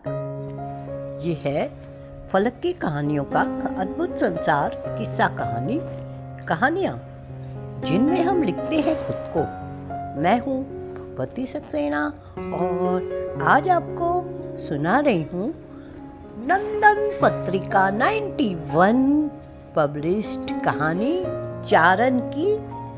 ये है फलक की कहानियों का अद्भुत संसार किस्सा कहानी कहानियाँ जिनमें हम लिखते हैं खुद को। मैं हूँ भगवती सक्सेना और आज आपको सुना रही हूँ नंदन पत्रिका 91 पब्लिश्ड कहानी चारण की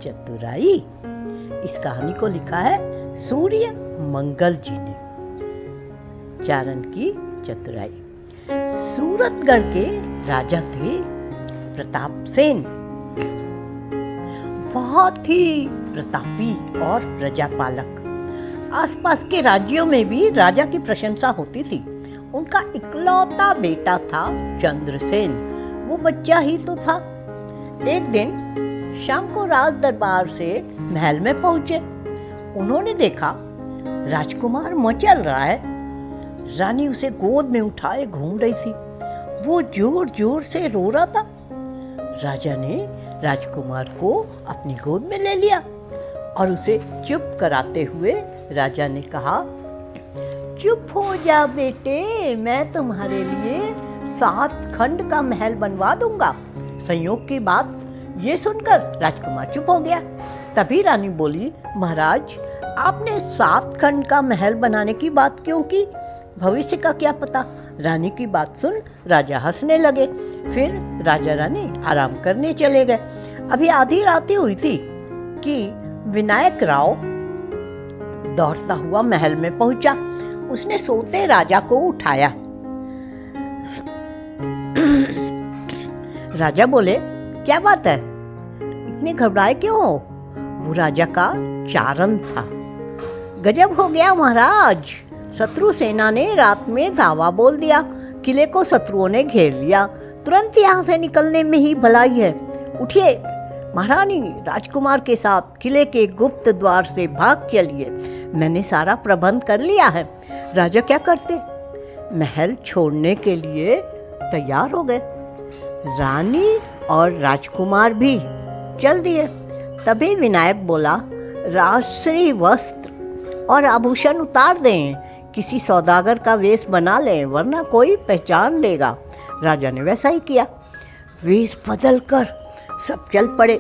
चतुराई। इस कहानी को लिखा है सूर्य मंगल जी ने। चारण की चतुराई। सूरतगढ़ के राजा थे प्रताप सेन। बहुत ही प्रतापी और प्रजापालक। आसपास के राज्यों में भी राजा की प्रशंसा होती थी। उनका इकलौता बेटा था चंद्रसेन। वो बच्चा ही तो था। एक दिन शाम को राज दरबार से महल में पहुंचे। उन्होंने देखा राजकुमार मचल रहा है। रानी उसे गोद में उठाए घूम रही थी। वो जोर जोर से रो रहा था। राजा ने राजकुमार को अपनी गोद में ले लिया और उसे चुप कराते हुए राजा ने कहा, चुप हो जा बेटे, मैं तुम्हारे लिए 7 खंड का महल बनवा दूंगा। संयोग की बात ये सुनकर राजकुमार चुप हो गया। तभी रानी बोली, महाराज आपने 7 खंड का महल बनाने की बात क्यों की? भविष्य का क्या पता। रानी की बात सुन राजा हंसने लगे। फिर राजा रानी आराम करने चले गए। अभी आधी रात हुई थी कि विनायक राव दौड़ता हुआ महल में पहुंचा। उसने सोते राजा को उठाया। राजा बोले, क्या बात है, इतने घबराए क्यों हो? वो राजा का चारण था। गजब हो गया महाराज, शत्रु सेना ने रात में धावा बोल दिया। किले को शत्रुओं ने घेर लिया। तुरंत यहाँ से निकलने में ही भलाई है। उठिए महारानी, राजकुमार के साथ किले के गुप्त द्वार से भाग चलिए। मैंने सारा प्रबंध कर लिया है। राजा क्या करते, महल छोड़ने के लिए तैयार हो गए। रानी और राजकुमार भी चल दिए। तभी विनायक बोला, राजश्री वस्त्र और आभूषण उतार दें, किसी सौदागर का वेश बना लें, वरना कोई पहचान लेगा। राजा ने वैसा ही किया। वेश बदलकर सब चल पड़े।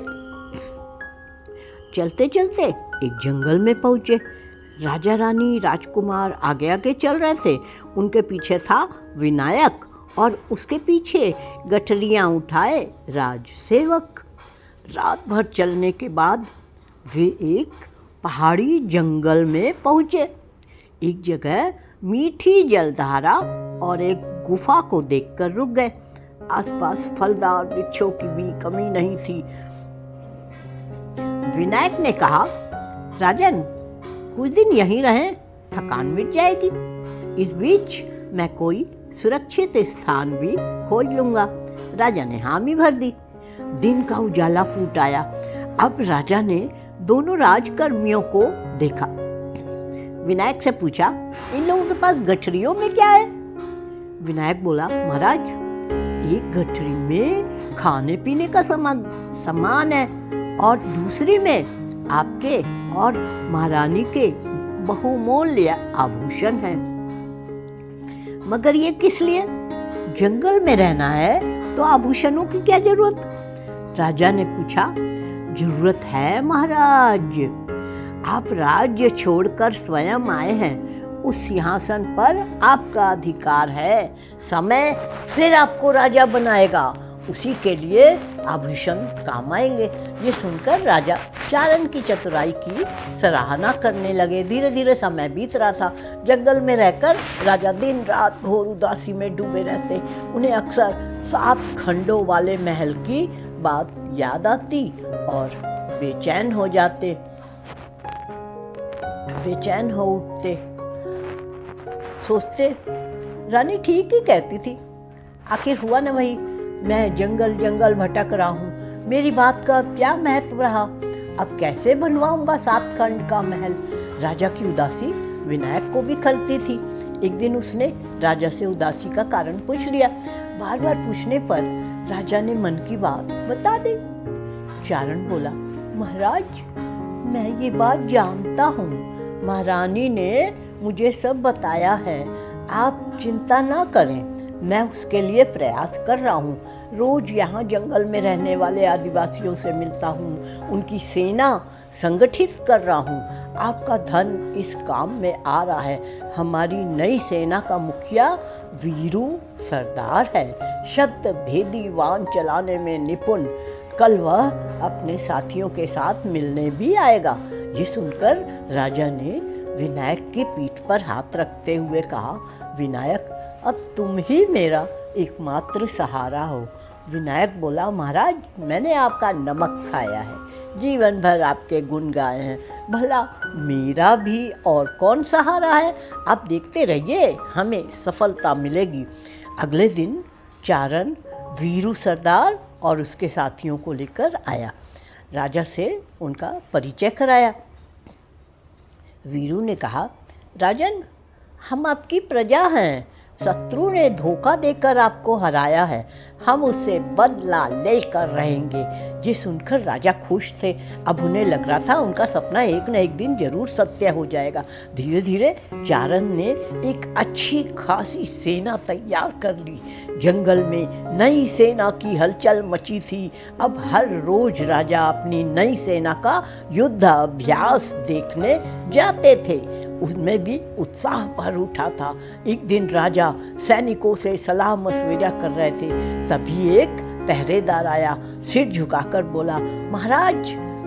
चलते चलते एक जंगल में पहुंचे। राजा रानी राजकुमार आगे आगे चल रहे थे। उनके पीछे था विनायक और उसके पीछे गठरियां उठाए राजसेवक। रात भर चलने के बाद वे एक पहाड़ी जंगल में पहुंचे। एक जगह मीठी जलधारा और एक गुफा को देखकर रुक गए। आसपास फलदार वृक्षों की भी कमी नहीं थी। विनायक ने कहा, राजन कुछ दिन यहीं रहें, थकान मिट जाएगी। इस बीच मैं कोई सुरक्षित स्थान भी खोज लूंगा। राजा ने हामी भर दी। दिन का उजाला फूट आया। अब राजा ने दोनों राजकर्मियों को देखा। विनायक से पूछा, इन लोगों के पास गठरियों में क्या है? विनायक बोला, महाराज एक गठरी में खाने पीने का सामान है और दूसरी में आपके और महारानी के बहुमूल्य आभूषण हैं। मगर ये किस लिए? जंगल में रहना है तो आभूषणों की क्या जरूरत? राजा ने पूछा, जरूरत है महाराज। आप राज्य छोड़कर स्वयं आए हैं। उस सिंहासन पर आपका अधिकार है। समय फिर आपको राजा बनाएगा। उसी के लिए आभूषण काम आएंगे। ये सुनकर राजा चारण की चतुराई की सराहना करने लगे। धीरे धीरे समय बीत रहा था। जंगल में रहकर राजा दिन रात घोर उदासी में डूबे रहते। उन्हें अक्सर 7 खंडों वाले महल की बात याद आती और बेचैन हो जाते, बेचैन हो उठते। सोचते, रानी ठीक ही कहती थी। आखिर हुआ न वही। मैं जंगल जंगल भटक रहा हूँ। मेरी बात का क्या महत्व रहा? अब कैसे बनवाऊंगा 7 खंड का महल? राजा की उदासी विनायक को भी खलती थी। एक दिन उसने राजा से उदासी का कारण पूछ लिया। बार बार पूछने पर राजा ने मन की बात बता दी। चारण बोला, महाराज मैं ये बात जानता हूँ। महारानी ने मुझे सब बताया है। आप चिंता ना करें, मैं उसके लिए प्रयास कर रहा हूँ। रोज यहाँ जंगल में रहने वाले आदिवासियों से मिलता हूँ, उनकी सेना संगठित कर रहा हूँ। आपका धन इस काम में आ रहा है। हमारी नई सेना का मुखिया वीरू सरदार है, शब्द भेदी वाहन चलाने में निपुण। कल वह अपने साथियों के साथ मिलने भी आएगा। ये सुनकर राजा ने विनायक की पीठ पर हाथ रखते हुए कहा, विनायक, अब तुम ही मेरा एकमात्र सहारा हो। विनायक बोला, महाराज, मैंने आपका नमक खाया है, जीवन भर आपके गुण गाए हैं, भला मेरा भी और कौन सहारा है। आप देखते रहिए, हमें सफलता मिलेगी। अगले दिन चारण वीरू सरदार और उसके साथियों को लेकर आया। राजा से उनका परिचय कराया। वीरू ने कहा, राजन, हम आपकी प्रजा हैं। शत्रु ने धोखा देकर आपको हराया है, हम उससे बदला लेकर रहेंगे। ये सुनकर राजा खुश थे। अब उन्हें लग रहा था उनका सपना एक न एक दिन जरूर सत्य हो जाएगा। धीरे धीरे चारण ने एक अच्छी खासी सेना तैयार कर ली। जंगल में नई सेना की हलचल मची थी। अब हर रोज राजा अपनी नई सेना का युद्ध अभ्यास देखने जाते थे। उसमें भी उत्साह भर उठा था। एक दिन राजा सैनिकों से सलाह मशविरा कर रहे थे, तभी एक पहरेदार आया। सिर झुकाकर बोला, महाराज,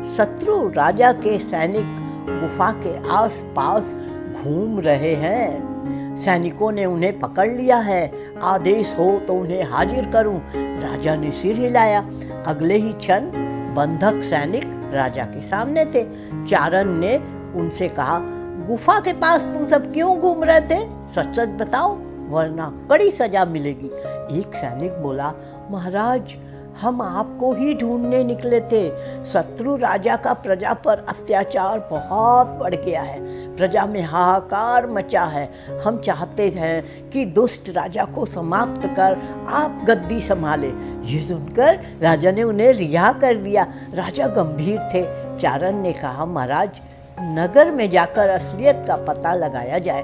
शत्रु राजा के सैनिक गुफा के आसपास घूम रहे हैं। सैनिकों ने उन्हें पकड़ लिया है, आदेश हो तो उन्हें हाजिर करूं। राजा ने सिर हिलाया। अगले ही क्षण बंधक सैनिक राजा के सामने थे। चारण ने उनसे कहा, गुफा के पास तुम सब क्यों घूम रहे थे? सच सच बताओ, वरना कड़ी सजा मिलेगी। एक सैनिक बोला, महाराज, हम आपको ही ढूंढने निकले थे। शत्रु राजा का प्रजा पर अत्याचार बहुत बढ़ गया है, प्रजा में हाहाकार मचा है। हम चाहते हैं कि दुष्ट राजा को समाप्त कर आप गद्दी संभाले। ये सुनकर राजा ने उन्हें रिहा कर दिया। राजा गंभीर थे। चारण ने कहा, महाराज, नगर में जाकर असलियत का पता लगाया जाए,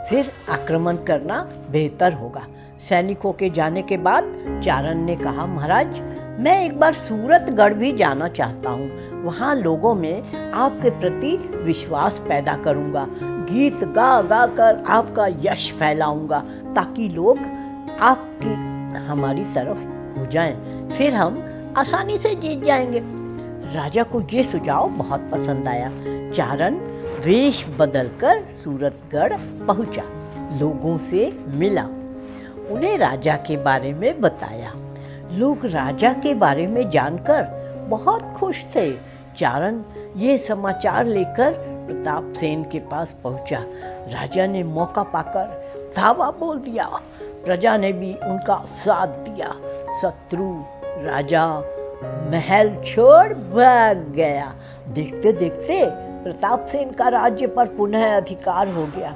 फिर आक्रमण करना बेहतर होगा। सैनिकों के जाने के बाद चारण ने कहा, महाराज, मैं एक बार सूरतगढ़ भी जाना चाहता हूँ। वहाँ लोगों में आपके प्रति विश्वास पैदा करूँगा। गीत गा गा कर आपका यश फैलाऊंगा, ताकि लोग आपकी हमारी तरफ हो जाएं। फिर हम आसानी से जीत जाएंगे। राजा को ये सुझाव बहुत पसंद आया। चारण वेश बदलकर सूरतगढ़ पहुंचा, लोगों से मिला, उन्हें राजा के बारे में बताया। लोग राजा के बारे में जानकर बहुत खुश थे। चारण ये समाचार लेकर प्रताप सेन के पास पहुंचा। राजा ने मौका पाकर धावा बोल दिया। प्रजा ने भी उनका साथ दिया। शत्रु राजा महल छोड़ भाग गया। देखते देखते प्रताप सेन का राज्य पर पुनः अधिकार हो गया।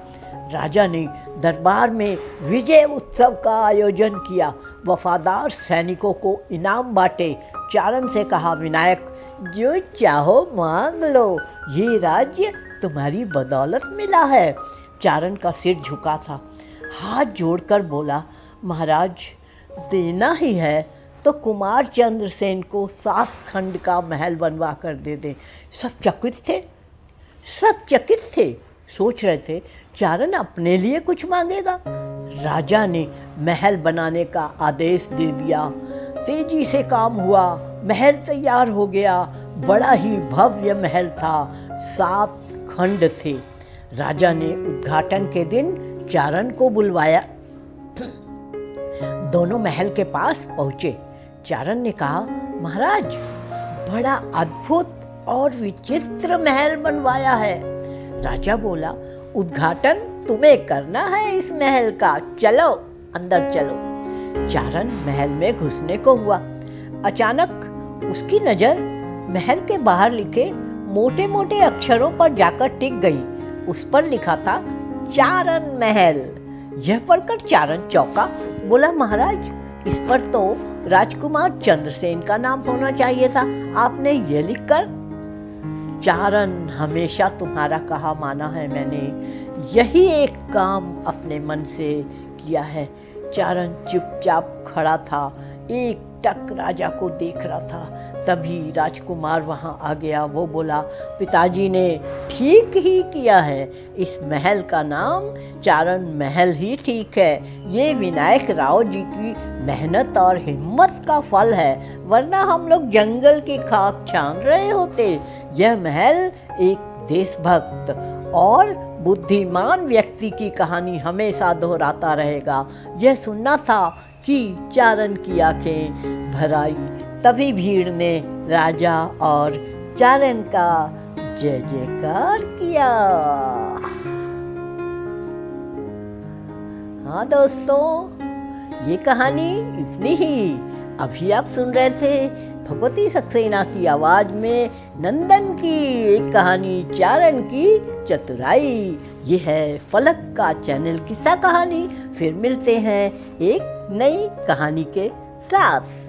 राजा ने दरबार में विजय उत्सव का आयोजन किया। वफादार सैनिकों को इनाम बांटे। चारण से कहा, विनायक, जो चाहो मांग लो, ये राज्य तुम्हारी बदौलत मिला है। चारण का सिर झुका था, हाथ जोड़कर बोला, महाराज, देना ही है तो कुमार चंद्रसेन को 7 खंड का महल बनवा कर दे दे। सब चकित थे, सोच रहे थे चारण अपने लिए कुछ मांगेगा। राजा ने महल बनाने का आदेश दे दिया। तेजी से काम हुआ, महल तैयार हो गया। बड़ा ही भव्य महल था, 7 खंड थे। राजा ने उद्घाटन के दिन चारण को बुलवाया। दोनों महल के पास पहुंचे। चारण ने कहा, महाराज, बड़ा अद्भुत और विचित्र महल बनवाया है। राजा बोला, उद्घाटन तुम्हें करना है इस महल का, चलो अंदर चलो। चारण महल में घुसने को हुआ। अचानक उसकी नजर महल के बाहर लिखे मोटे मोटे अक्षरों पर जाकर टिक गई। उस पर लिखा था, चारण महल। यह पढ़कर चारण चौंका। बोला, महाराज, इस पर तो राजकुमार चंद्रसेन का नाम होना चाहिए था, आपने ये लिखकर? चारण हमेशा तुम्हारा कहा माना है मैंने, यही एक काम अपने मन से किया है। चारण चुपचाप खड़ा था, एक टक राजा को देख रहा था। तभी राजकुमार वहाँ आ गया। वो बोला, पिताजी ने ठीक ही किया है, इस महल का नाम चारण महल ही ठीक है। ये विनायक राव जी की मेहनत और हिम्मत का फल है, वरना हम लोग जंगल की खाक छान रहे होते। यह महल एक देशभक्त और बुद्धिमान व्यक्ति की कहानी हमेशा दोहराता रहेगा। यह सुनना था कि चारण की आंखें भर आई। तभी भीड़ ने राजा और चारण का जय जयकार किया। हाँ दोस्तों, ये कहानी इतनी ही। अभी आप सुन रहे थे भगवती सक्सेना की आवाज में नंदन की एक कहानी, चारण की चतुराई। ये है फलक का चैनल किस्सा कहानी। फिर मिलते हैं एक नई कहानी के साथ।